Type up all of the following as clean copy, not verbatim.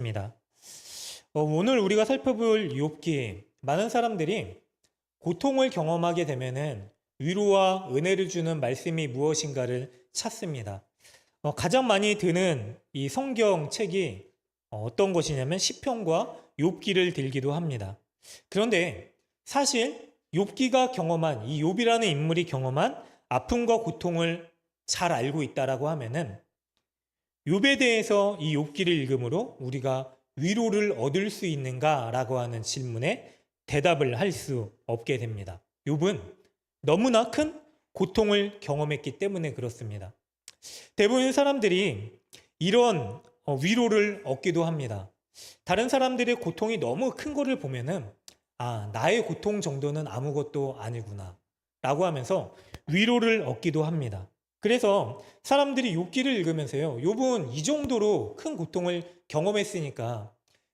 입니다. 오늘 우리가 살펴볼 욥기, 많은 사람들이 고통을 경험하게 되면은 위로와 은혜를 주는 말씀이 무엇인가를 찾습니다. 가장 많이 드는 이 성경 책이 어떤 것이냐면 시편과 욥기를 들기도 합니다. 그런데 사실 욥기가 경험한, 이 욥이라는 인물이 경험한 아픔과 고통을 잘 알고 있다라고 하면은 욥에 대해서 이 욥기를 읽음으로 우리가 위로를 얻을 수 있는가라고 하는 질문에 대답을 할 수 없게 됩니다. 욥은 너무나 큰 고통을 경험했기 때문에 그렇습니다. 대부분 사람들이 이런 위로를 얻기도 합니다. 다른 사람들의 고통이 너무 큰 거를 보면은 나의 고통 정도는 아무것도 아니구나 라고 하면서 위로를 얻기도 합니다. 그래서 사람들이 욥기를 읽으면서요, 욥은 이 정도로 큰 고통을 경험했으니까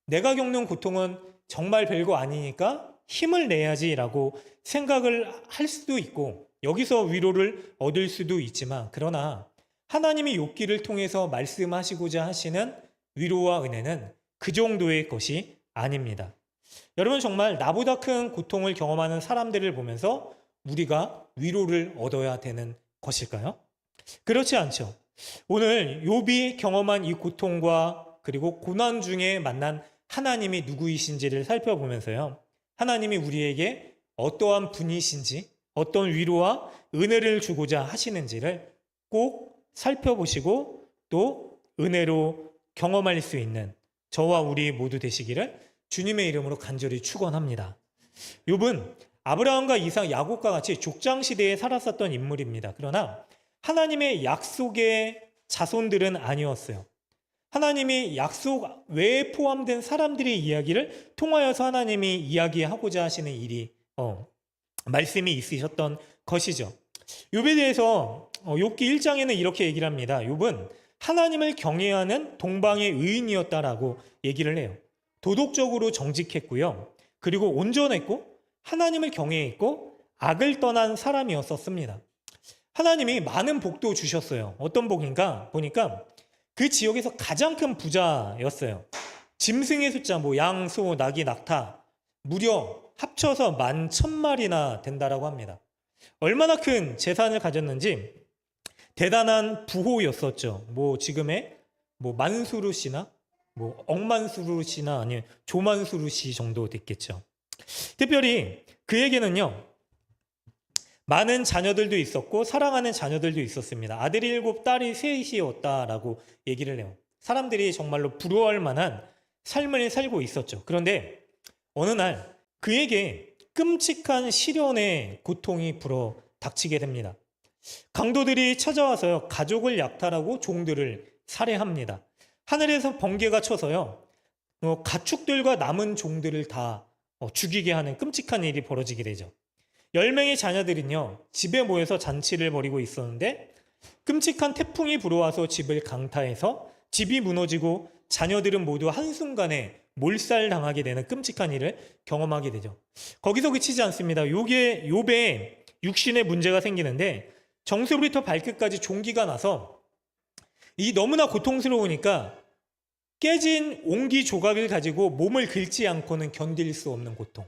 내가 겪는 고통은 정말 별거 아니니까 힘을 내야지라고 생각을 할 수도 있고 여기서 위로를 얻을 수도 있지만, 그러나 하나님이 욥기를 통해서 말씀하시고자 하시는 위로와 은혜는 그 정도의 것이 아닙니다. 여러분, 정말 나보다 큰 고통을 경험하는 사람들을 보면서 우리가 위로를 얻어야 되는 것일까요? 그렇지 않죠. 오늘 욥이 경험한 이 고통과 그리고 고난 중에 만난 하나님이 누구이신지를 살펴보면서요, 하나님이 우리에게 어떠한 분이신지, 어떤 위로와 은혜를 주고자 하시는지를 꼭 살펴보시고 또 은혜로 경험할 수 있는 저와 우리 모두 되시기를 주님의 이름으로 간절히 축원합니다. 욥은 아브라함과 이삭, 야곱과 같이 족장 시대에 살았었던 인물입니다. 그러나 하나님의 약속의 자손들은 아니었어요. 하나님이 약속 외에 포함된 사람들의 이야기를 통하여서 하나님이 이야기하고자 하시는 일이 말씀이 있으셨던 것이죠. 욥에 대해서 욥기 1장에는 이렇게 얘기를 합니다. 욥은 하나님을 경외하는 동방의 의인이었다라고 얘기를 해요. 도덕적으로 정직했고요. 그리고 온전했고 하나님을 경외했고 악을 떠난 사람이었었습니다. 하나님이 많은 복도 주셨어요. 어떤 복인가 보니까 그 지역에서 가장 큰 부자였어요. 짐승의 숫자, 양, 소, 나귀, 낙타 무려 합쳐서 11,000마리나 된다라고 합니다. 얼마나 큰 재산을 가졌는지 대단한 부호였었죠. 지금의 만수르 씨나 억만수르 씨나 아니면 조만수르 씨 정도 됐겠죠. 특별히 그에게는요, 많은 자녀들도 있었고 사랑하는 자녀들도 있었습니다. 아들이 7, 딸이 3이었다라고 얘기를 해요. 사람들이 정말로 부러워할 만한 삶을 살고 있었죠. 그런데 어느 날 그에게 끔찍한 시련의 고통이 불어 닥치게 됩니다. 강도들이 찾아와서요, 가족을 약탈하고 종들을 살해합니다. 하늘에서 번개가 쳐서요, 가축들과 남은 종들을 다 죽이게 하는 끔찍한 일이 벌어지게 되죠. 10명의 자녀들은요, 집에 모여서 잔치를 벌이고 있었는데 끔찍한 태풍이 불어와서 집을 강타해서 집이 무너지고 자녀들은 모두 한순간에 몰살당하게 되는 끔찍한 일을 경험하게 되죠. 거기서 그치지 않습니다. 욥의 육신에 문제가 생기는데 정수부터 발끝까지 종기가 나서 이 너무나 고통스러우니까 깨진 옹기 조각을 가지고 몸을 긁지 않고는 견딜 수 없는 고통.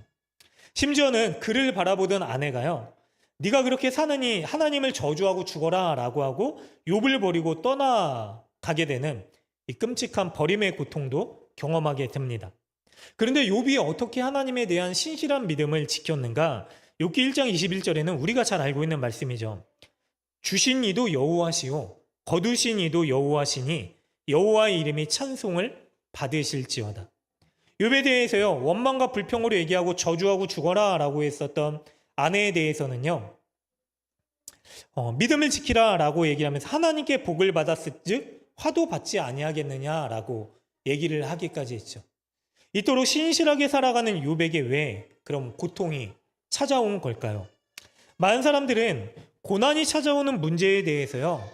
심지어는 그를 바라보던 아내가요, 네가 그렇게 사느니 하나님을 저주하고 죽어라 라고 하고 욥을 버리고 떠나가게 되는 이 끔찍한 버림의 고통도 경험하게 됩니다. 그런데 욥이 어떻게 하나님에 대한 신실한 믿음을 지켰는가? 욥기 1장 21절에는 우리가 잘 알고 있는 말씀이죠. 주신 이도 여호와시오 거두신 이도 여호와시니 여호와의 이름이 찬송을 받으실지어다. 욥에 대해서요, 원망과 불평으로 얘기하고 저주하고 죽어라 라고 했었던 아내에 대해서는요, 믿음을 지키라 라고 얘기를 하면서 하나님께 복을 받았을 즉 화도 받지 아니하겠느냐 라고 얘기를 하기까지 했죠. 이토록 신실하게 살아가는 욥에게 왜 그럼 고통이 찾아온 걸까요? 많은 사람들은 고난이 찾아오는 문제에 대해서요,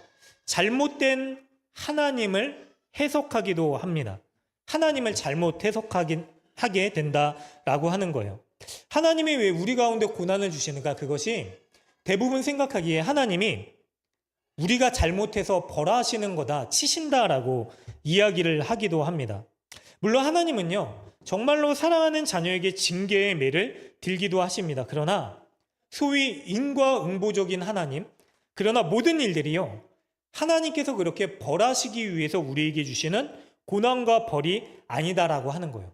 잘못된 하나님을 해석하기도 합니다. 하나님을 잘못 해석하게 된다라고 하는 거예요. 하나님이 왜 우리 가운데 고난을 주시는가? 그것이 대부분 생각하기에 하나님이 우리가 잘못해서 벌하시는 거다, 치신다라고 이야기를 하기도 합니다. 물론 하나님은요, 정말로 사랑하는 자녀에게 징계의 매를 들기도 하십니다. 그러나 소위 인과응보적인 하나님, 그러나 모든 일들이요, 하나님께서 그렇게 벌하시기 위해서 우리에게 주시는 고난과 벌이 아니다라고 하는 거예요.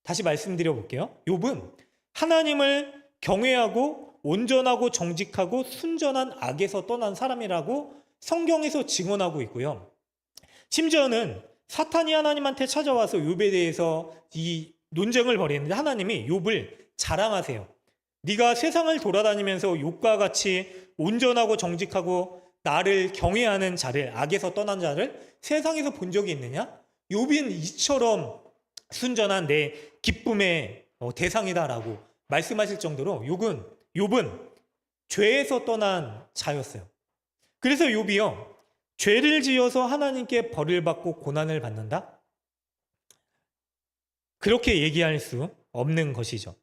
다시 말씀드려 볼게요. 욥은 하나님을 경외하고 온전하고 정직하고 순전한 악에서 떠난 사람이라고 성경에서 증언하고 있고요. 심지어는 사탄이 하나님한테 찾아와서 욥에 대해서 이 논쟁을 벌이는데 하나님이 욥을 자랑하세요. 네가 세상을 돌아다니면서 욥과 같이 온전하고 정직하고 나를 경외하는 자를, 악에서 떠난 자를 세상에서 본 적이 있느냐? 욥은 이처럼 순전한 내 기쁨의 대상이다라고 말씀하실 정도로 욥은 죄에서 떠난 자였어요. 그래서 욥이요, 죄를 지어서 하나님께 벌을 받고 고난을 받는다? 그렇게 얘기할 수 없는 것이죠.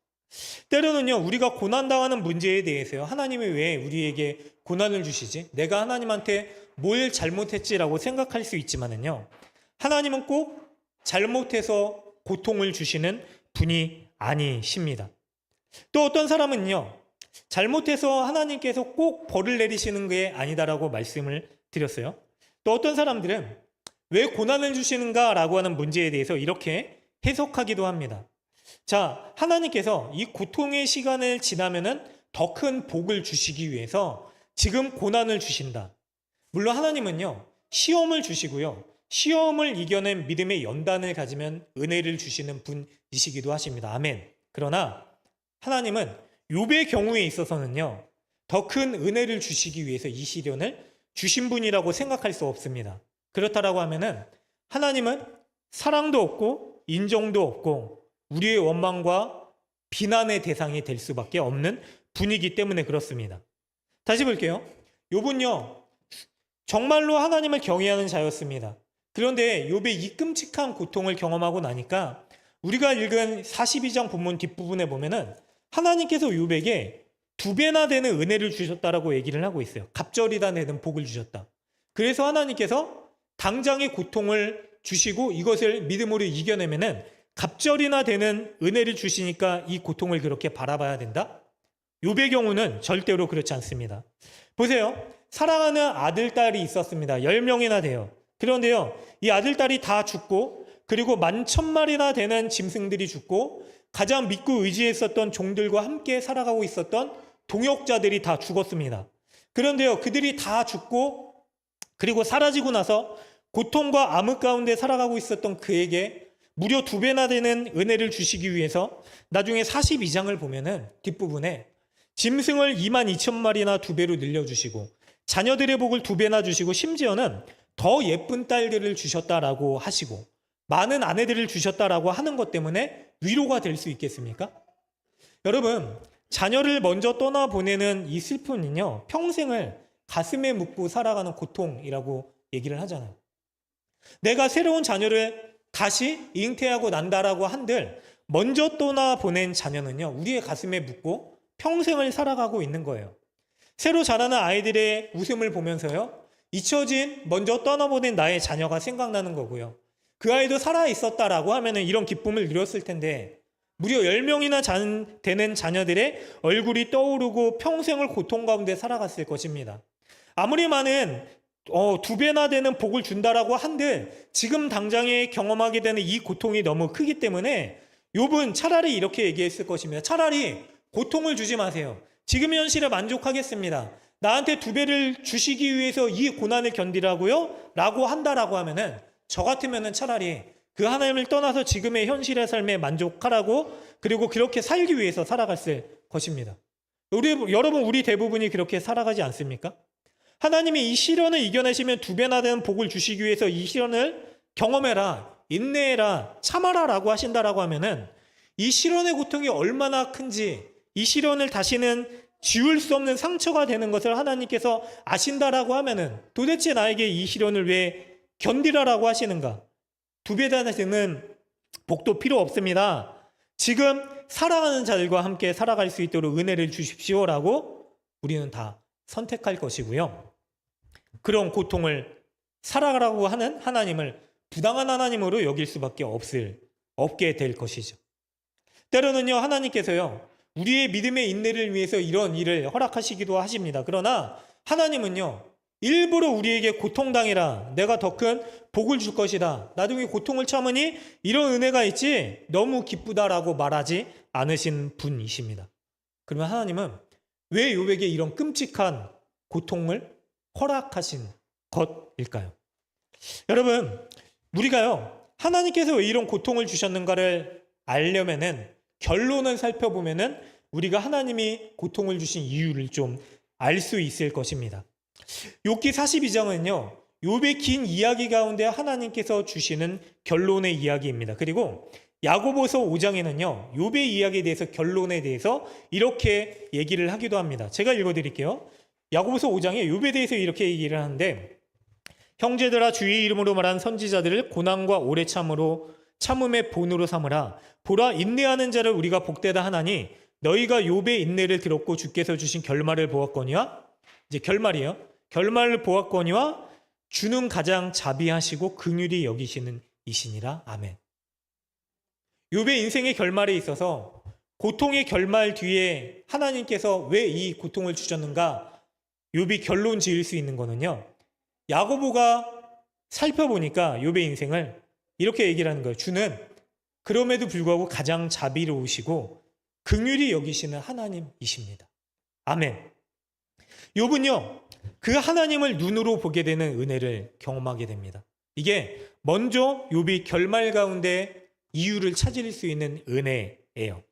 때로는요, 우리가 고난당하는 문제에 대해서요, 하나님이 왜 우리에게 고난을 주시지? 내가 하나님한테 뭘 잘못했지라고 생각할 수 있지만은요, 하나님은 꼭 잘못해서 고통을 주시는 분이 아니십니다. 또 어떤 사람은요, 잘못해서 하나님께서 꼭 벌을 내리시는 게 아니다라고 말씀을 드렸어요. 또 어떤 사람들은 왜 고난을 주시는가라고 하는 문제에 대해서 이렇게 해석하기도 합니다. 자, 하나님께서 이 고통의 시간을 지나면은 더 큰 복을 주시기 위해서 지금 고난을 주신다. 물론 하나님은요, 시험을 주시고요, 시험을 이겨낸 믿음의 연단을 가지면 은혜를 주시는 분이시기도 하십니다. 아멘. 그러나 하나님은 욥의 경우에 있어서는요, 더 큰 은혜를 주시기 위해서 이 시련을 주신 분이라고 생각할 수 없습니다. 그렇다라고 하면은 하나님은 사랑도 없고 인정도 없고 우리의 원망과 비난의 대상이 될 수밖에 없는 분이기 때문에 그렇습니다. 다시 볼게요. 욥은요, 정말로 하나님을 경외하는 자였습니다. 그런데 욥의 이 끔찍한 고통을 경험하고 나니까 우리가 읽은 42장 본문 뒷부분에 보면은 하나님께서 욥에게 2배나 되는 은혜를 주셨다라고 얘기를 하고 있어요. 갑절이다 되는 복을 주셨다. 그래서 하나님께서 당장의 고통을 주시고 이것을 믿음으로 이겨내면은 갑절이나 되는 은혜를 주시니까 이 고통을 그렇게 바라봐야 된다? 욥의 경우는 절대로 그렇지 않습니다. 보세요. 사랑하는 아들, 딸이 있었습니다. 10명이나 돼요. 그런데요, 이 아들, 딸이 다 죽고 그리고 11,000마리나 되는 짐승들이 죽고 가장 믿고 의지했었던 종들과 함께 살아가고 있었던 동역자들이 다 죽었습니다. 그런데요, 그들이 다 죽고 그리고 사라지고 나서 고통과 암흑 가운데 살아가고 있었던 그에게 무려 2배나 되는 은혜를 주시기 위해서 나중에 42장을 보면은 뒷부분에 짐승을 22,000마리나 2배로 늘려주시고 자녀들의 복을 2배나 주시고 심지어는 더 예쁜 딸들을 주셨다라고 하시고 많은 아내들을 주셨다라고 하는 것 때문에 위로가 될 수 있겠습니까? 여러분, 자녀를 먼저 떠나보내는 이 슬픔은요, 평생을 가슴에 묻고 살아가는 고통이라고 얘기를 하잖아요. 내가 새로운 자녀를 다시 잉태하고 난다라고 한들 먼저 떠나보낸 자녀는요, 우리의 가슴에 묻고 평생을 살아가고 있는 거예요. 새로 자라는 아이들의 웃음을 보면서요, 잊혀진 먼저 떠나보낸 나의 자녀가 생각나는 거고요. 그 아이도 살아있었다라고 하면은 이런 기쁨을 누렸을 텐데 무려 10명이나 되는 자녀들의 얼굴이 떠오르고 평생을 고통 가운데 살아갔을 것입니다. 아무리 많은 2배나 되는 복을 준다라고 한들 지금 당장에 경험하게 되는 이 고통이 너무 크기 때문에 욥은 차라리 이렇게 얘기했을 것입니다. 차라리 고통을 주지 마세요. 지금 현실에 만족하겠습니다. 나한테 2배를 주시기 위해서 이 고난을 견디라고요? 라고 한다라고 하면은 저 같으면은 차라리 그 하나님을 떠나서 지금의 현실의 삶에 만족하라고 그리고 그렇게 살기 위해서 살아갔을 것입니다. 여러분, 우리 대부분이 그렇게 살아가지 않습니까? 하나님이 이 시련을 이겨내시면 2배나 되는 복을 주시기 위해서 이 시련을 경험해라, 인내해라, 참아라 라고 하신다라고 하면은 이 시련의 고통이 얼마나 큰지 이 시련을 다시는 지울 수 없는 상처가 되는 것을 하나님께서 아신다라고 하면은 도대체 나에게 이 시련을 왜 견디라라고 하시는가? 2배나 되는 복도 필요 없습니다. 지금 사랑하는 자들과 함께 살아갈 수 있도록 은혜를 주십시오라고 우리는 다 선택할 것이고요. 그런 고통을 살아가라고 하는 하나님을 부당한 하나님으로 여길 수밖에 없게 될 것이죠. 때로는요, 하나님께서요, 우리의 믿음의 인내를 위해서 이런 일을 허락하시기도 하십니다. 그러나 하나님은요, 일부러 우리에게 고통당해라, 내가 더 큰 복을 줄 것이다, 나중에 고통을 참으니 이런 은혜가 있지 너무 기쁘다라고 말하지 않으신 분이십니다. 그러면 하나님은 왜 욥에게 이런 끔찍한 고통을 허락하신 것일까요? 여러분, 우리가요, 하나님께서 왜 이런 고통을 주셨는가를 알려면은, 결론을 살펴보면은 우리가 하나님이 고통을 주신 이유를 좀 알 수 있을 것입니다. 욥기 42장은요, 욥의 긴 이야기 가운데 하나님께서 주시는 결론의 이야기입니다. 그리고 야고보서 5장에는요, 욥의 이야기에 대해서, 결론에 대해서 이렇게 얘기를 하기도 합니다. 제가 읽어드릴게요. 야고보서 5장에 욥에 대해서 이렇게 얘기를 하는데, 형제들아, 주의 이름으로 말한 선지자들을 고난과 오래 참음의 본으로 삼으라. 보라, 인내하는 자를 우리가 복되다 하나니 너희가 욥의 인내를 들었고 주께서 주신 결말을 보았거니와, 이제 결말이에요. 결말을 보았거니와 주는 가장 자비하시고 긍휼히 여기시는 이시니라. 아멘. 욥의 인생의 결말에 있어서 고통의 결말 뒤에 하나님께서 왜 이 고통을 주셨는가, 욥이 결론 지을 수 있는 거는요, 야고보가 살펴보니까 욥의 인생을 이렇게 얘기를 하는 거예요. 주는 그럼에도 불구하고 가장 자비로우시고 긍휼히 여기시는 하나님이십니다. 아멘. 욥은요, 그 하나님을 눈으로 보게 되는 은혜를 경험하게 됩니다. 이게 먼저 욥이 결말 가운데 이유를 찾을 수 있는 은혜예요.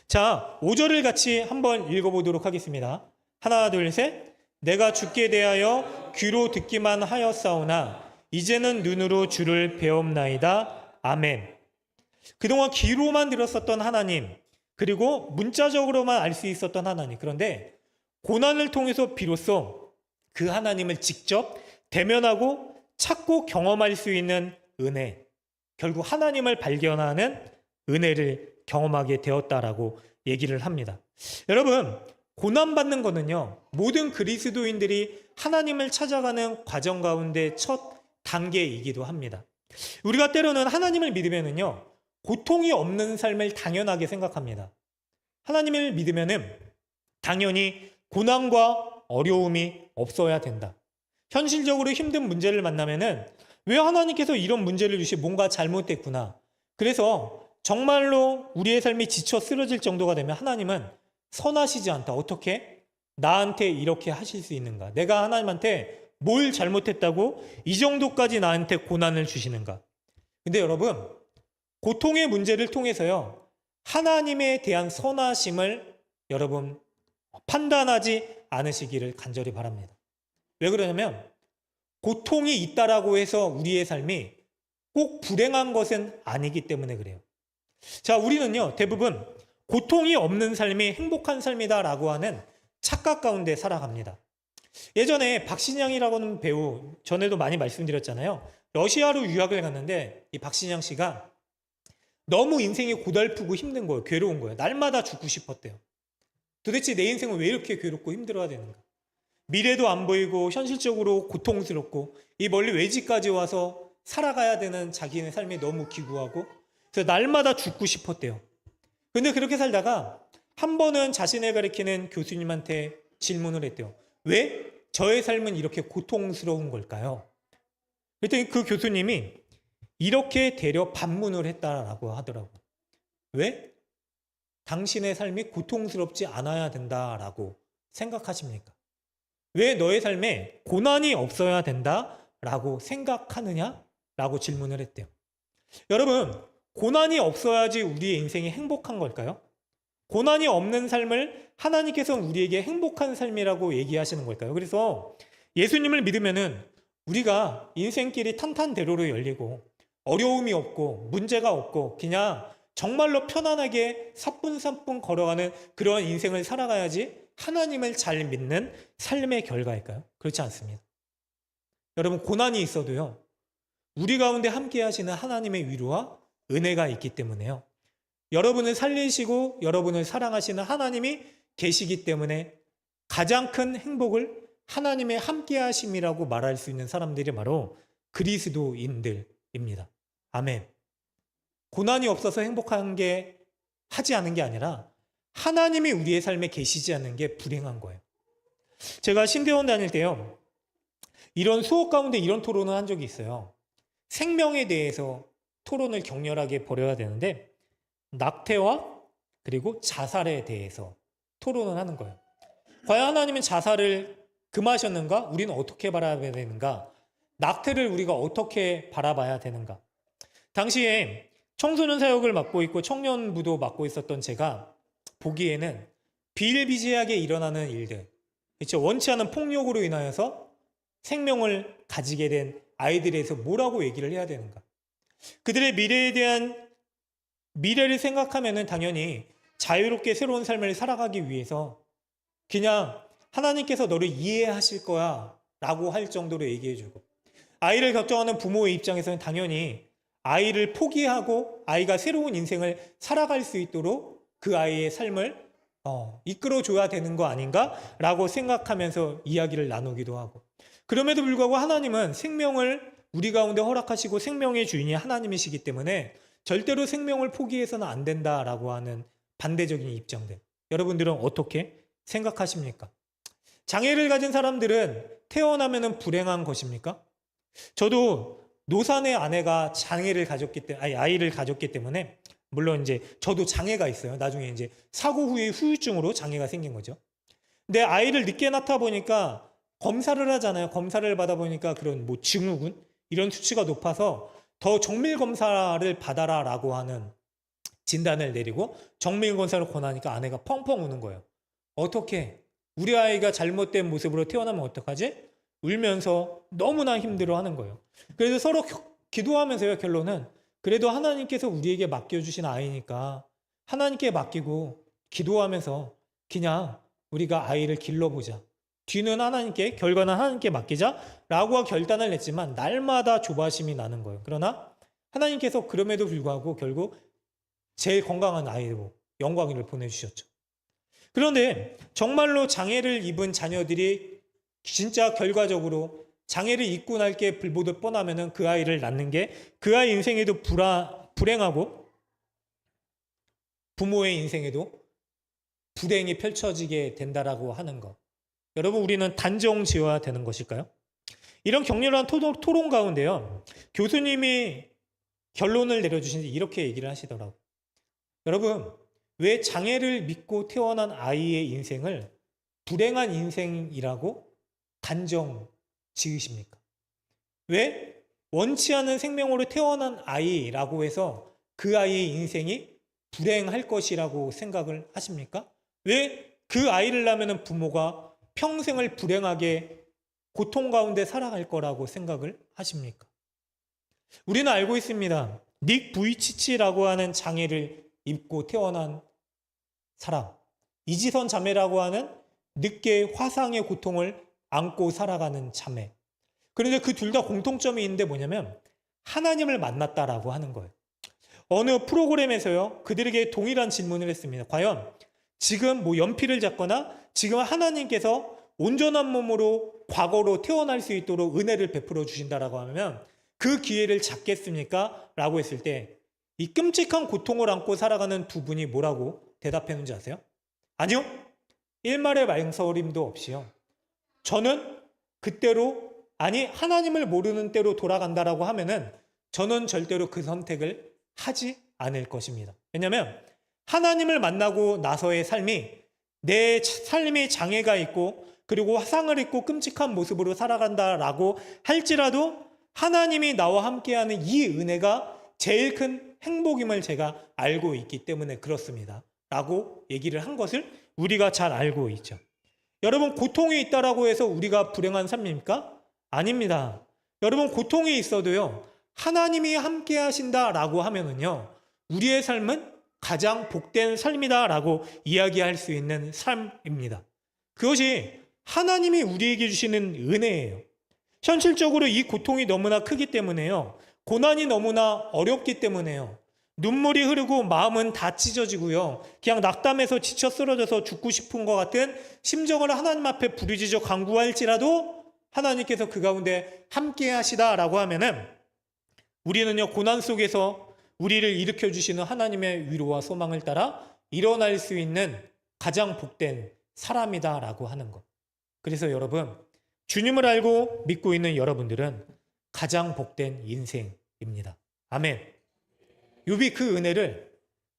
자, 5절을 같이 한번 읽어보도록 하겠습니다. 하나, 둘, 셋. 내가 주께 대하여 귀로 듣기만 하였사오나 이제는 눈으로 주를 배옵나이다. 아멘. 그동안 귀로만 들었었던 하나님, 그리고 문자적으로만 알 수 있었던 하나님, 그런데 고난을 통해서 비로소 그 하나님을 직접 대면하고 찾고 경험할 수 있는 은혜, 결국 하나님을 발견하는 은혜를 경험하게 되었다라고 얘기를 합니다. 여러분, 고난받는 거는요, 모든 그리스도인들이 하나님을 찾아가는 과정 가운데 첫 단계이기도 합니다. 우리가 때로는 하나님을 믿으면은요, 고통이 없는 삶을 당연하게 생각합니다. 하나님을 믿으면은 당연히 고난과 어려움이 없어야 된다. 현실적으로 힘든 문제를 만나면은 왜 하나님께서 이런 문제를 주시, 뭔가 잘못됐구나. 그래서 정말로 우리의 삶이 지쳐 쓰러질 정도가 되면 하나님은 선하시지 않다. 어떻게? 나한테 이렇게 하실 수 있는가? 내가 하나님한테 뭘 잘못했다고 이 정도까지 나한테 고난을 주시는가? 근데 여러분, 고통의 문제를 통해서요, 하나님에 대한 선하심을 여러분 판단하지 않으시기를 간절히 바랍니다. 왜 그러냐면, 고통이 있다라고 해서 우리의 삶이 꼭 불행한 것은 아니기 때문에 그래요. 자, 우리는요, 대부분 고통이 없는 삶이 행복한 삶이다라고 하는 착각 가운데 살아갑니다. 예전에 박신양이라고 하는 배우, 전에도 많이 말씀드렸잖아요. 러시아로 유학을 갔는데 이 박신양 씨가 너무 인생이 고달프고 힘든 거예요. 괴로운 거예요. 날마다 죽고 싶었대요. 도대체 내 인생은 왜 이렇게 괴롭고 힘들어야 되는가? 미래도 안 보이고 현실적으로 고통스럽고 이 멀리 외지까지 와서 살아가야 되는 자기의 삶이 너무 기구하고, 그래서 날마다 죽고 싶었대요. 근데 그렇게 살다가 한 번은 자신을 가리키는 교수님한테 질문을 했대요. 왜 저의 삶은 이렇게 고통스러운 걸까요? 그랬더니 그 교수님이 이렇게 대려 반문을 했다라고 하더라고요. 왜? 당신의 삶이 고통스럽지 않아야 된다라고 생각하십니까? 왜 너의 삶에 고난이 없어야 된다라고 생각하느냐? 라고 질문을 했대요. 여러분, 고난이 없어야지 우리의 인생이 행복한 걸까요? 고난이 없는 삶을 하나님께서 우리에게 행복한 삶이라고 얘기하시는 걸까요? 그래서 예수님을 믿으면은 우리가 인생길이 탄탄대로로 열리고 어려움이 없고 문제가 없고 그냥 정말로 편안하게 사뿐사뿐 걸어가는 그런 인생을 살아가야지 하나님을 잘 믿는 삶의 결과일까요? 그렇지 않습니다. 여러분, 고난이 있어도요, 우리 가운데 함께 하시는 하나님의 위로와 은혜가 있기 때문에요, 여러분을 살리시고 여러분을 사랑하시는 하나님이 계시기 때문에 가장 큰 행복을 하나님의 함께 하심이라고 말할 수 있는 사람들이 바로 그리스도인들입니다. 입니다. 아멘. 고난이 없어서 행복한 게 하지 않은 게 아니라 하나님이 우리의 삶에 계시지 않는 게 불행한 거예요. 제가 신대원 다닐 때요, 이런 수업 가운데 이런 토론을 한 적이 있어요. 생명에 대해서 토론을 격렬하게 벌여야 되는데 낙태와 그리고 자살에 대해서 토론을 하는 거예요. 과연 하나님은 자살을 금하셨는가? 우리는 어떻게 바라봐야 되는가? 낙태를 우리가 어떻게 바라봐야 되는가? 당시에 청소년 사역을 맡고 있고 청년부도 맡고 있었던 제가 보기에는 비일비재하게 일어나는 일들, 그렇죠? 원치 않은 폭력으로 인하여서 생명을 가지게 된 아이들에 대해서 뭐라고 얘기를 해야 되는가? 그들의 미래에 대한 미래를 생각하면은 당연히 자유롭게 새로운 삶을 살아가기 위해서 그냥 하나님께서 너를 이해하실 거야 라고 할 정도로 얘기해주고, 아이를 걱정하는 부모의 입장에서는 당연히 아이를 포기하고 아이가 새로운 인생을 살아갈 수 있도록 그 아이의 삶을 이끌어줘야 되는 거 아닌가 라고 생각하면서 이야기를 나누기도 하고, 그럼에도 불구하고 하나님은 생명을 우리 가운데 허락하시고 생명의 주인이 하나님이시기 때문에 절대로 생명을 포기해서는 안 된다라고 하는 반대적인 입장들, 여러분들은 어떻게 생각하십니까? 장애를 가진 사람들은 태어나면은 불행한 것입니까? 저도 노산의 아내가 장애를 가졌기 때문에, 아이를 가졌기 때문에, 물론 이제 저도 장애가 있어요. 나중에 이제 사고 후에 후유증으로 장애가 생긴 거죠. 근데 아이를 늦게 낳다 보니까 검사를 하잖아요. 검사를 받아보니까 그런 뭐 증후군 이런 수치가 높아서 더 정밀 검사를 받아라라고 하는 진단을 내리고 정밀 검사를 권하니까 아내가 펑펑 우는 거예요. 어떻게 우리 아이가 잘못된 모습으로 태어나면 어떡하지? 울면서 너무나 힘들어하는 거예요. 그래서 서로 기도하면서요, 결론은 그래도 하나님께서 우리에게 맡겨주신 아이니까 하나님께 맡기고 기도하면서 그냥 우리가 아이를 길러보자. 뒤는 하나님께, 결과는 하나님께 맡기자라고 결단을 냈지만 날마다 조바심이 나는 거예요. 그러나 하나님께서 그럼에도 불구하고 결국 제일 건강한 아이로 영광을 보내주셨죠. 그런데 정말로 장애를 입은 자녀들이 진짜 결과적으로 장애를 입고 날 게 불보듯 뻔하면은 그 아이를 낳는 게 그 아이 인생에도 불행하고 부모의 인생에도 불행이 펼쳐지게 된다라고 하는 것. 여러분, 우리는 단정 지어야 되는 것일까요? 이런 격렬한 토론 가운데요, 교수님이 결론을 내려주신 이렇게 얘기를 하시더라고요. 여러분, 왜 장애를 믿고 태어난 아이의 인생을 불행한 인생이라고 단정 지으십니까? 왜 원치 않은 생명으로 태어난 아이라고 해서 그 아이의 인생이 불행할 것이라고 생각을 하십니까? 왜 그 아이를 낳으면 부모가 평생을 불행하게 고통 가운데 살아갈 거라고 생각을 하십니까? 우리는 알고 있습니다. 닉 부이치치라고 하는 장애를 입고 태어난 사람, 이지선 자매라고 하는 늦게 화상의 고통을 안고 살아가는 자매. 그런데 그 둘 다 공통점이 있는데 뭐냐면 하나님을 만났다라고 하는 거예요. 어느 프로그램에서요, 그들에게 동일한 질문을 했습니다. 과연 지금 뭐 연필을 잡거나 지금 하나님께서 온전한 몸으로 과거로 태어날 수 있도록 은혜를 베풀어 주신다라고 하면 그 기회를 잡겠습니까? 라고 했을 때 이 끔찍한 고통을 안고 살아가는 두 분이 뭐라고 대답했는지 아세요? 아니요. 일말의 망설임도 없이요. 저는 그때로, 아니 하나님을 모르는 때로 돌아간다라고 하면은 저는 절대로 그 선택을 하지 않을 것입니다. 왜냐하면 하나님을 만나고 나서의 삶이, 내 삶이 장애가 있고 그리고 화상을 입고 끔찍한 모습으로 살아간다라고 할지라도 하나님이 나와 함께하는 이 은혜가 제일 큰 행복임을 제가 알고 있기 때문에 그렇습니다 라고 얘기를 한 것을 우리가 잘 알고 있죠. 여러분, 고통이 있다라고 해서 우리가 불행한 삶입니까? 아닙니다. 여러분, 고통이 있어도요, 하나님이 함께 하신다라고 하면은요, 우리의 삶은 가장 복된 삶이다라고 이야기할 수 있는 삶입니다. 그것이 하나님이 우리에게 주시는 은혜예요. 현실적으로 이 고통이 너무나 크기 때문에요, 고난이 너무나 어렵기 때문에요, 눈물이 흐르고 마음은 다 찢어지고요, 그냥 낙담해서 지쳐 쓰러져서 죽고 싶은 것 같은 심정을 하나님 앞에 부르짖어 간구할지라도 하나님께서 그 가운데 함께 하시다라고 하면은 우리는요, 고난 속에서 우리를 일으켜 주시는 하나님의 위로와 소망을 따라 일어날 수 있는 가장 복된 사람이다라고 하는 것. 그래서 여러분, 주님을 알고 믿고 있는 여러분들은 가장 복된 인생입니다. 아멘. 욥이 그 은혜를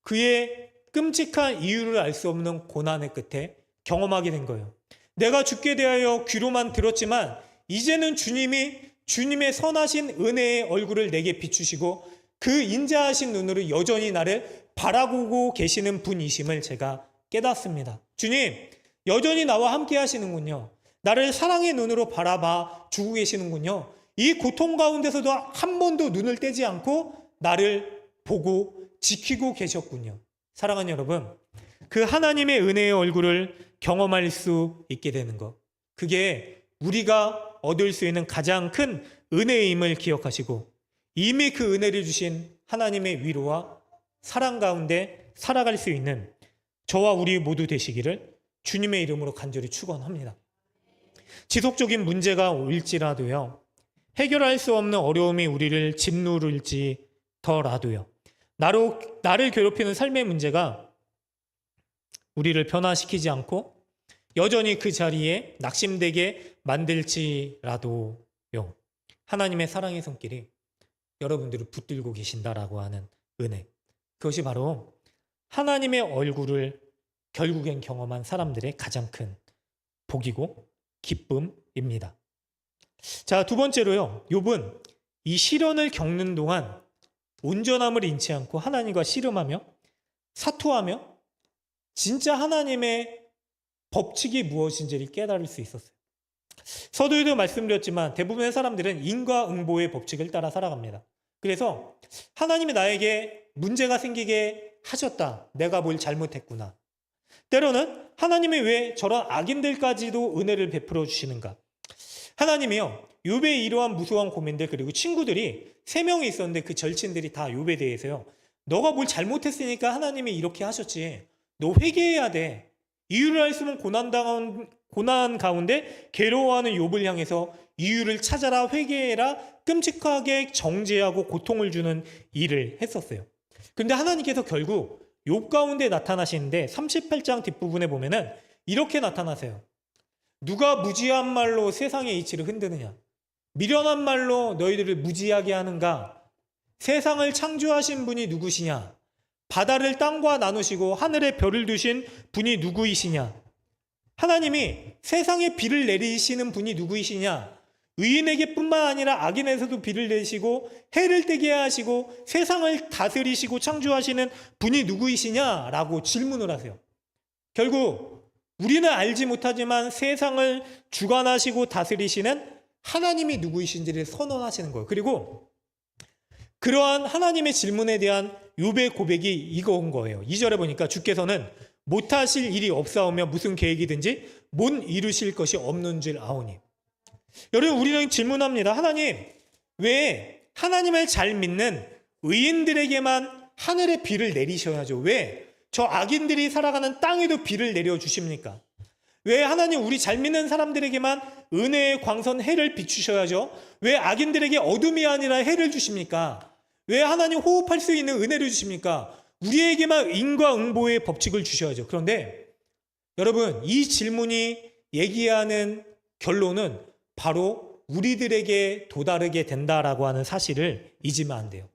그의 끔찍한 이유를 알 수 없는 고난의 끝에 경험하게 된 거예요. 내가 죽게 대하여 귀로만 들었지만 이제는 주님의 선하신 은혜의 얼굴을 내게 비추시고 그 인자하신 눈으로 여전히 나를 바라보고 계시는 분이심을 제가 깨닫습니다. 주님, 여전히 나와 함께 하시는군요. 나를 사랑의 눈으로 바라봐 주고 계시는군요. 이 고통 가운데서도 한 번도 눈을 떼지 않고 나를 보고 지키고 계셨군요. 사랑하는 여러분, 그 하나님의 은혜의 얼굴을 경험할 수 있게 되는 것, 그게 우리가 얻을 수 있는 가장 큰 은혜임을 기억하시고 이미 그 은혜를 주신 하나님의 위로와 사랑 가운데 살아갈 수 있는 저와 우리 모두 되시기를 주님의 이름으로 간절히 축원합니다. 지속적인 문제가 올지라도요, 해결할 수 없는 어려움이 우리를 짓누를지더라도요, 나를 괴롭히는 삶의 문제가 우리를 변화시키지 않고 여전히 그 자리에 낙심되게 만들지라도요, 하나님의 사랑의 손길이 여러분들을 붙들고 계신다라고 하는 은혜, 그것이 바로 하나님의 얼굴을 결국엔 경험한 사람들의 가장 큰 복이고 기쁨입니다. 자, 두 번째로요, 욥은 이 시련을 겪는 동안 온전함을 잃지 않고 하나님과 씨름하며 사투하며 진짜 하나님의 법칙이 무엇인지를 깨달을 수 있었어요. 서두에도 말씀드렸지만 대부분의 사람들은 인과응보의 법칙을 따라 살아갑니다. 그래서 하나님이 나에게 문제가 생기게 하셨다, 내가 뭘 잘못했구나. 때로는 하나님이 왜 저런 악인들까지도 은혜를 베풀어 주시는가. 하나님이요, 욥의 이러한 무수한 고민들, 그리고 친구들이 3명이 있었는데 그 절친들이 다 욥에 대해서요, 너가 뭘 잘못했으니까 하나님이 이렇게 하셨지, 너 회개해야 돼. 이유를 알 수 없는 고난 가운데 괴로워하는 욥을 향해서 이유를 찾아라, 회개해라, 끔찍하게 정죄하고 고통을 주는 일을 했었어요. 그런데 하나님께서 결국 욥 가운데 나타나시는데 38장 뒷부분에 보면은 이렇게 나타나세요. 누가 무지한 말로 세상의 이치를 흔드느냐? 미련한 말로 너희들을 무지하게 하는가? 세상을 창조하신 분이 누구시냐? 바다를 땅과 나누시고 하늘에 별을 두신 분이 누구이시냐? 하나님이 세상에 비를 내리시는 분이 누구이시냐? 의인에게 뿐만 아니라 악인에서도 비를 내시고 해를 뜨게 하시고 세상을 다스리시고 창조하시는 분이 누구이시냐라고 질문을 하세요. 결국 우리는 알지 못하지만 세상을 주관하시고 다스리시는 하나님이 누구이신지를 선언하시는 거예요. 그리고 그러한 하나님의 질문에 대한 욥의 고백이 이거인 거예요. 2절에 보니까 주께서는 못하실 일이 없사오며 무슨 계획이든지 못 이루실 것이 없는 줄 아오니. 여러분, 우리는 질문합니다. 하나님, 왜 하나님을 잘 믿는 의인들에게만 하늘의 비를 내리셔야죠? 왜 저 악인들이 살아가는 땅에도 비를 내려주십니까? 왜 하나님 우리 잘 믿는 사람들에게만 은혜의 광선 해를 비추셔야죠? 왜 악인들에게 어둠이 아니라 해를 주십니까? 왜 하나님 호흡할 수 있는 은혜를 주십니까? 우리에게만 인과응보의 법칙을 주셔야죠. 그런데 여러분, 이 질문이 얘기하는 결론은 바로 우리들에게 도달하게 된다라고 하는 사실을 잊으면 안 돼요.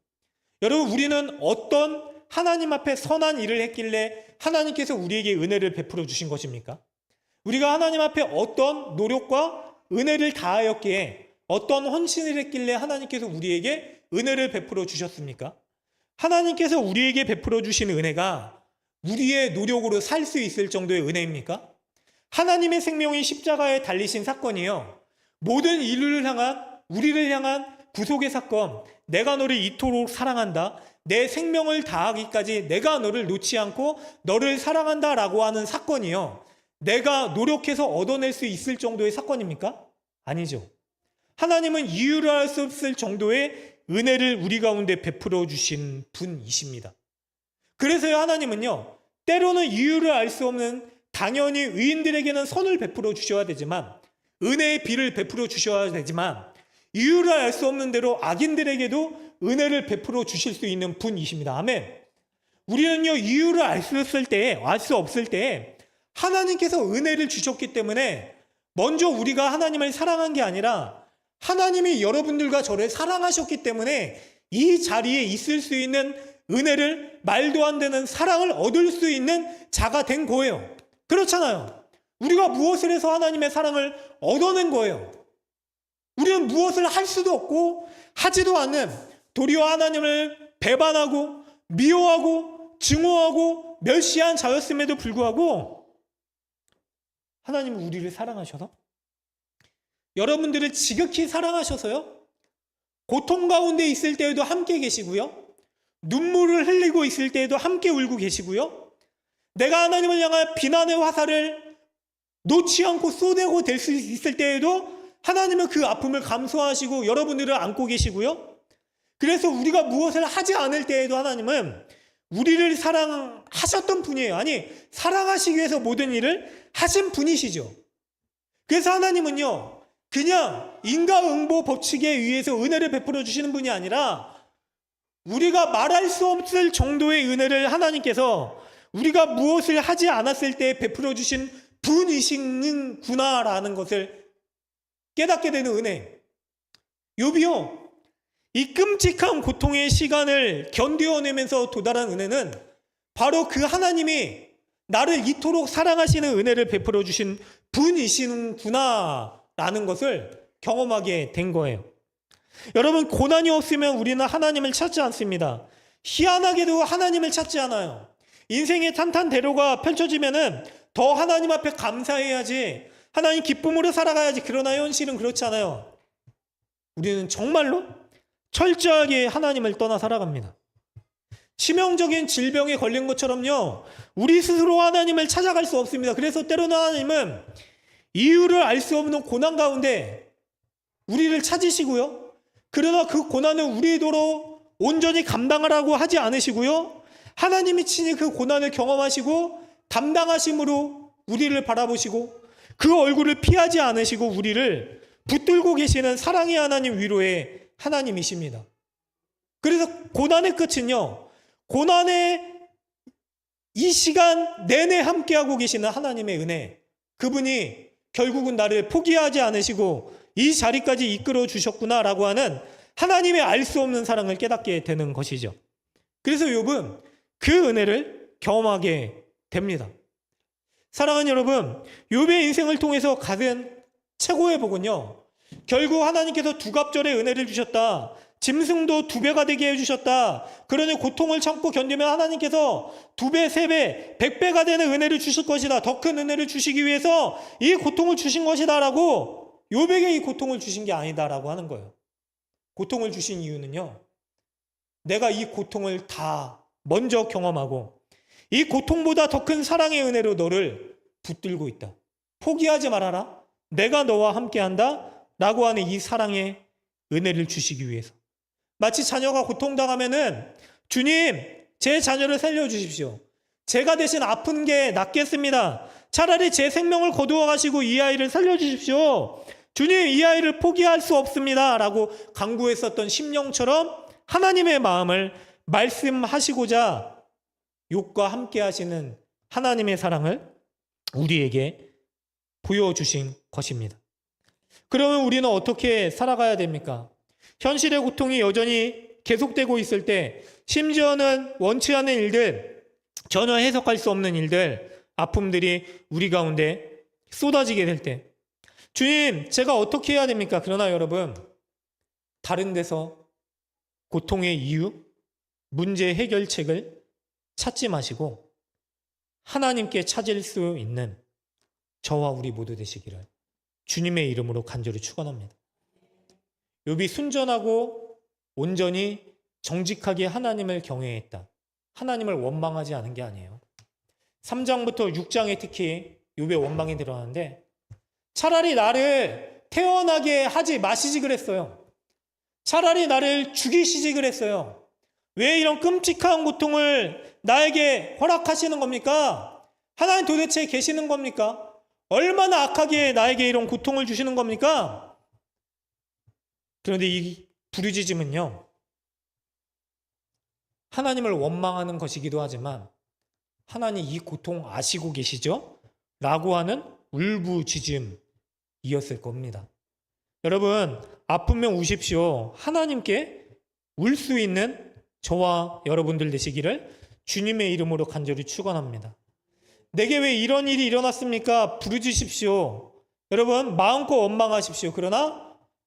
여러분, 우리는 어떤 하나님 앞에 선한 일을 했길래 하나님께서 우리에게 은혜를 베풀어 주신 것입니까? 우리가 하나님 앞에 어떤 노력과 은혜를 다하였기에, 어떤 헌신을 했길래 하나님께서 우리에게 은혜를 베풀어 주셨습니까? 하나님께서 우리에게 베풀어 주신 은혜가 우리의 노력으로 살 수 있을 정도의 은혜입니까? 하나님의 생명이 십자가에 달리신 사건이요, 모든 우리를 향한 구속의 사건, 내가 너를 이토록 사랑한다, 내 생명을 다하기까지 내가 너를 놓지 않고 너를 사랑한다라고 하는 사건이요, 내가 노력해서 얻어낼 수 있을 정도의 사건입니까? 아니죠. 하나님은 이유를 알 수 없을 정도의 은혜를 우리 가운데 베풀어 주신 분이십니다. 그래서요, 하나님은요, 때로는 이유를 알 수 없는, 당연히 의인들에게는 선을 베풀어 주셔야 되지만, 은혜의 비를 베풀어 주셔야 되지만, 이유를 알 수 없는 대로 악인들에게도 은혜를 베풀어 주실 수 있는 분이십니다. 아멘. 우리는요, 이유를 알 수 없을 때 하나님께서 은혜를 주셨기 때문에 먼저 우리가 하나님을 사랑한 게 아니라 하나님이 여러분들과 저를 사랑하셨기 때문에 이 자리에 있을 수 있는 은혜를, 말도 안 되는 사랑을 얻을 수 있는 자가 된 거예요. 그렇잖아요. 우리가 무엇을 해서 하나님의 사랑을 얻어낸 거예요. 우리는 무엇을 할 수도 없고 하지도 않는, 도리어 하나님을 배반하고 미워하고 증오하고 멸시한 자였음에도 불구하고 하나님은 우리를 사랑하셔서, 여러분들을 지극히 사랑하셔서요, 고통 가운데 있을 때에도 함께 계시고요, 눈물을 흘리고 있을 때에도 함께 울고 계시고요, 내가 하나님을 향한 비난의 화살을 놓지 않고 쏘대고 될 수 있을 때에도 하나님은 그 아픔을 감수하시고 여러분들을 안고 계시고요. 그래서 우리가 무엇을 하지 않을 때에도 하나님은 우리를 사랑하셨던 분이에요. 아니, 사랑하시기 위해서 모든 일을 하신 분이시죠. 그래서 하나님은요, 그냥 인과응보 법칙에 의해서 은혜를 베풀어 주시는 분이 아니라 우리가 말할 수 없을 정도의 은혜를 하나님께서 우리가 무엇을 하지 않았을 때 베풀어 주신 분이시는구나라는 것을 깨닫게 되는 은혜. 욥이요, 이 끔찍한 고통의 시간을 견뎌내면서 도달한 은혜는 바로 그 하나님이 나를 이토록 사랑하시는 은혜를 베풀어 주신 분이시는구나라는 것을 경험하게 된 거예요. 여러분, 고난이 없으면 우리는 하나님을 찾지 않습니다. 희한하게도 하나님을 찾지 않아요. 인생의 탄탄대로가 펼쳐지면은 더 하나님 앞에 감사해야지, 하나님 기쁨으로 살아가야지. 그러나 현실은 그렇지 않아요. 우리는 정말로 철저하게 하나님을 떠나 살아갑니다. 치명적인 질병에 걸린 것처럼요, 우리 스스로 하나님을 찾아갈 수 없습니다. 그래서 때로는 하나님은 이유를 알 수 없는 고난 가운데 우리를 찾으시고요, 그러나 그 고난을 우리도로 온전히 감당하라고 하지 않으시고요, 하나님이 친히 그 고난을 경험하시고 담당하심으로 우리를 바라보시고 그 얼굴을 피하지 않으시고 우리를 붙들고 계시는 사랑의 하나님, 위로의 하나님이십니다. 그래서 고난의 끝은요, 고난의 이 시간 내내 함께하고 계시는 하나님의 은혜, 그분이 결국은 나를 포기하지 않으시고 이 자리까지 이끌어 주셨구나라고 하는 하나님의 알 수 없는 사랑을 깨닫게 되는 것이죠. 그래서 욥은 그 은혜를 경험하게 됩니다. 사랑하는 여러분, 욥의 인생을 통해서 가진 최고의 복은요, 결국 하나님께서 두갑절의 은혜를 주셨다, 짐승도 2배가 되게 해주셨다, 그러니 고통을 참고 견디면 하나님께서 2배, 3배, 100배가 되는 은혜를 주실 것이다, 더 큰 은혜를 주시기 위해서 이 고통을 주신 것이다 라고 욥에게 이 고통을 주신 게 아니다 라고 하는 거예요. 고통을 주신 이유는요, 내가 이 고통을 다 먼저 경험하고 이 고통보다 더 큰 사랑의 은혜로 너를 붙들고 있다, 포기하지 말아라, 내가 너와 함께한다 라고 하는 이 사랑의 은혜를 주시기 위해서. 마치 자녀가 고통당하면은, 주님, 제 자녀를 살려주십시오, 제가 대신 아픈 게 낫겠습니다, 차라리 제 생명을 거두어 가시고 이 아이를 살려주십시오, 주님, 이 아이를 포기할 수 없습니다 라고 간구했었던 심령처럼 하나님의 마음을 말씀하시고자 욥과 함께 하시는 하나님의 사랑을 우리에게 보여주신 것입니다. 그러면 우리는 어떻게 살아가야 됩니까? 현실의 고통이 여전히 계속되고 있을 때, 심지어는 원치 않은 일들, 전혀 해석할 수 없는 일들, 아픔들이 우리 가운데 쏟아지게 될 때, 주님, 제가 어떻게 해야 됩니까? 그러나 여러분, 다른 데서 고통의 이유, 문제 해결책을 찾지 마시고 하나님께 찾을 수 있는 저와 우리 모두 되시기를 주님의 이름으로 간절히 축원합니다. 욥이 순전하고 온전히 정직하게 하나님을 경외했다, 하나님을 원망하지 않은 게 아니에요. 3장부터 6장에 특히 욥의 원망이 드러나는데, 차라리 나를 태어나게 하지 마시지 그랬어요. 차라리 나를 죽이시지 그랬어요. 왜 이런 끔찍한 고통을 나에게 허락하시는 겁니까? 하나님 도대체 계시는 겁니까? 얼마나 악하게 나에게 이런 고통을 주시는 겁니까? 그런데 이 부르짖음은요, 하나님을 원망하는 것이기도 하지만 하나님 이 고통 아시고 계시죠? 라고 하는 울부짖음이었을 겁니다. 여러분, 아프면 우십시오. 하나님께 울 수 있는 저와 여러분들 되시기를 주님의 이름으로 간절히 축원합니다. 내게 왜 이런 일이 일어났습니까? 부르짖으십시오. 여러분, 마음껏 원망하십시오. 그러나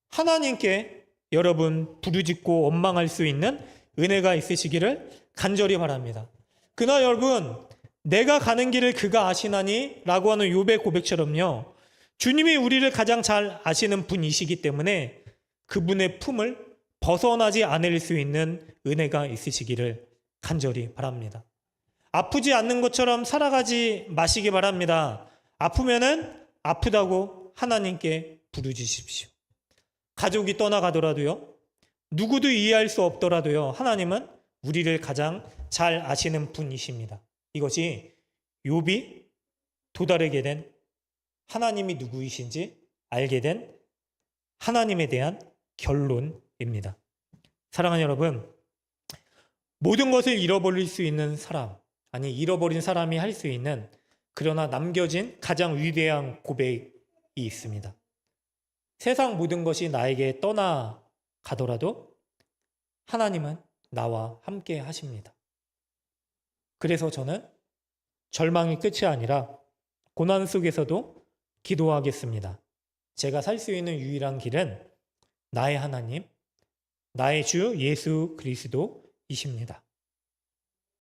하나님께 여러분 부르짖고 원망할 수 있는 은혜가 있으시기를 간절히 바랍니다. 그러나 여러분, 내가 가는 길을 그가 아시나니 라고 하는 욥의 고백처럼요, 주님이 우리를 가장 잘 아시는 분이시기 때문에 그분의 품을 벗어나지 않을 수 있는 은혜가 있으시기를 간절히 바랍니다. 아프지 않는 것처럼 살아가지 마시기 바랍니다. 아프면은 아프다고 하나님께 부르짖으십시오. 가족이 떠나가더라도요, 누구도 이해할 수 없더라도요, 하나님은 우리를 가장 잘 아시는 분이십니다. 이것이 욥이 도달하게 된 하나님이 누구이신지 알게 된 하나님에 대한 결론입니다. 사랑하는 여러분, 모든 것을 잃어버릴 수 있는 사람, 아니 잃어버린 사람이 할 수 있는, 그러나 남겨진 가장 위대한 고백이 있습니다. 세상 모든 것이 나에게 떠나가더라도 하나님은 나와 함께 하십니다. 그래서 저는 절망이 끝이 아니라 고난 속에서도 기도하겠습니다. 제가 살 수 있는 유일한 길은 나의 하나님, 나의 주 예수 그리스도이십니다.